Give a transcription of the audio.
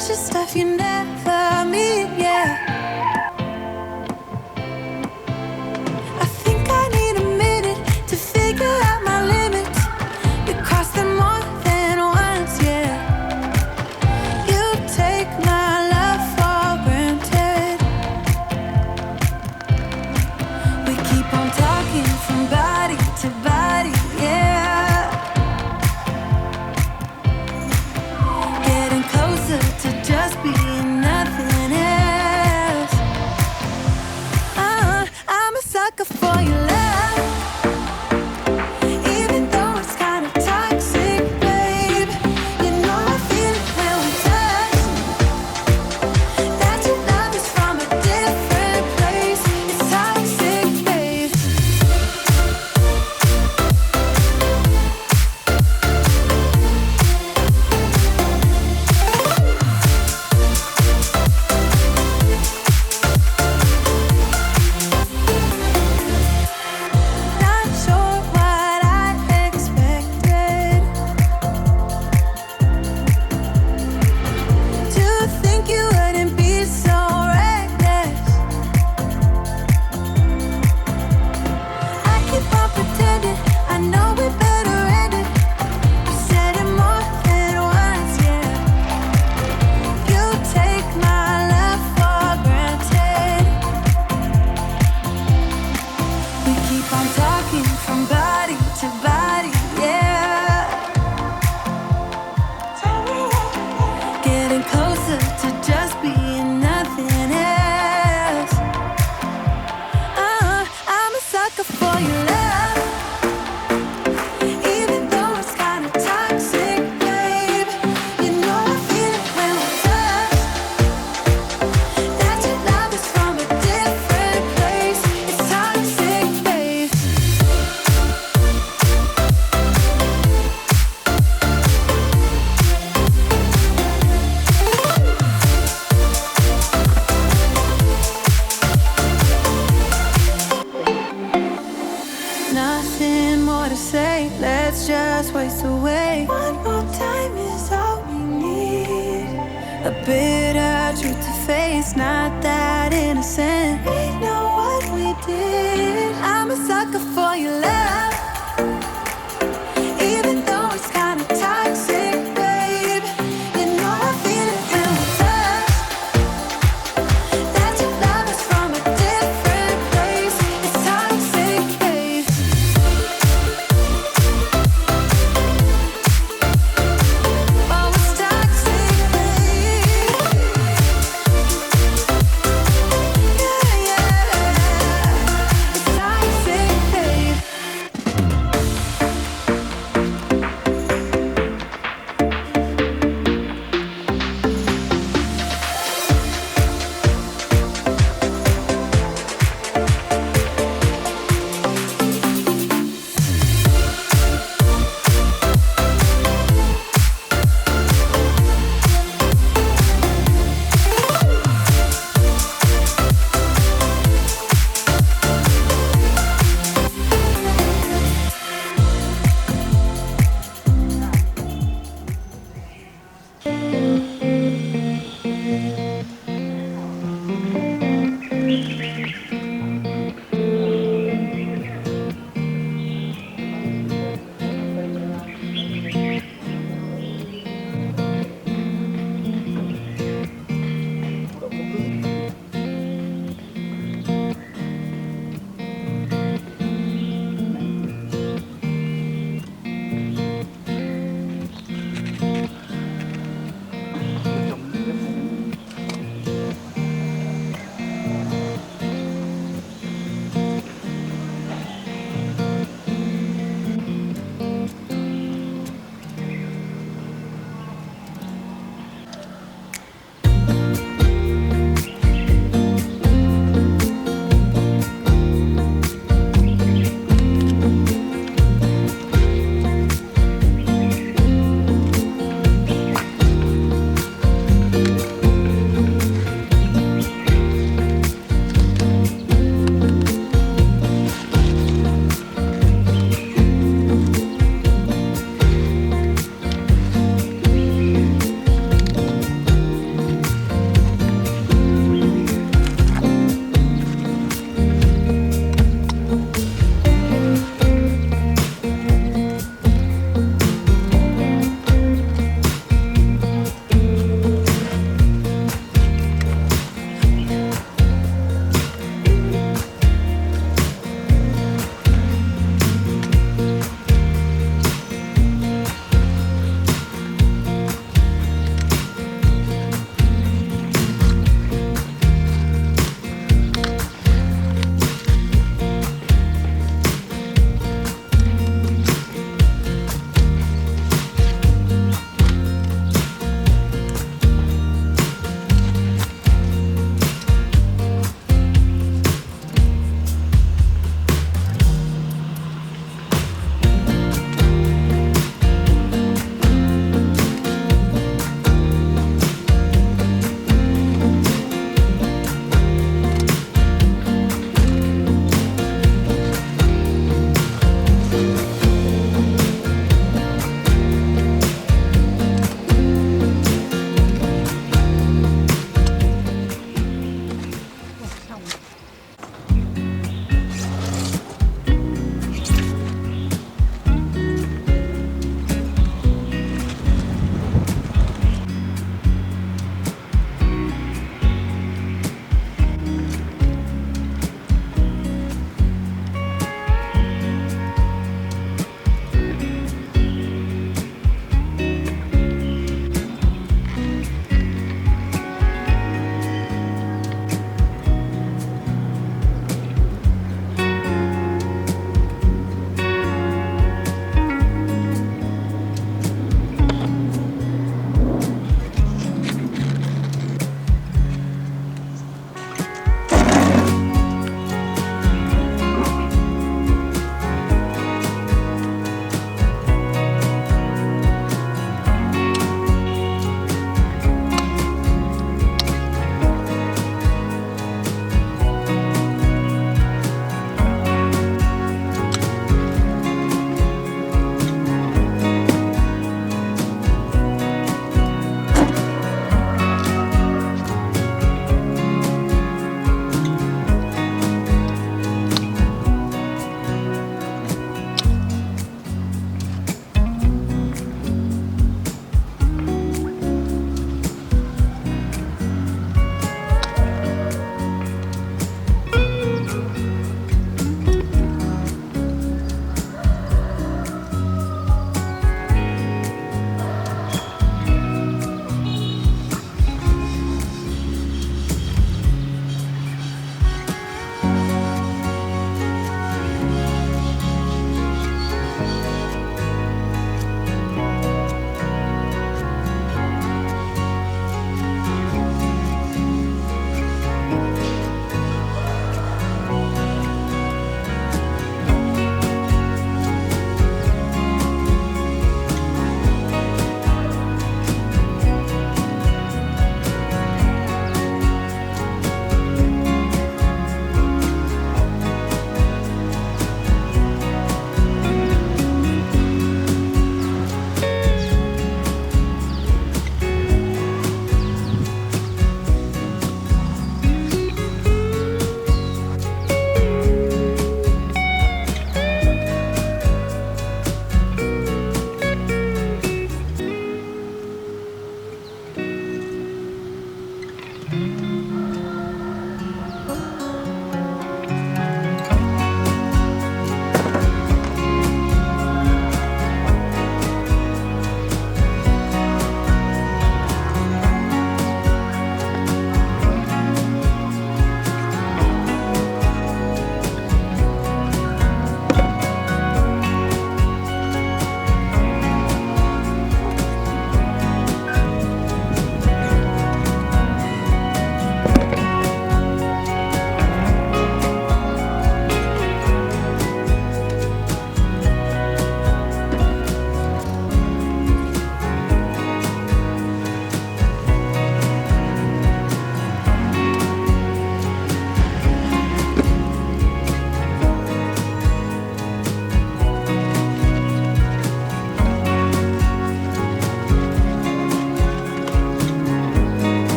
bunch of stuff you never meet, yeah. I think I need a minute to figure out my limits. You cross them more than once, yeah. You take my love for granted. We keep on talking from body to body, yeah. Getting closer to just being nothing else. I'm a sucker for your love, even though it's kind of toxic, babe. You know I feel it when we touch. That your love is from a different place. It's toxic, babe. Not sure what I expected. To think you wouldn't be so reckless. I keep on pretending I know we better end it. I said it more than once, yeah. You take my love for granted. We keep on talking from body to body, yeah. Getting closer to just being nothing else. I'm a sucker for your love, even though it's kind of toxic, babe. You know I feel it when we touch. That your love is from a different place. It's toxic, babe. Nothing more to say, let's just waste away. One more time is all we need. A bitter truth to face, not that innocent.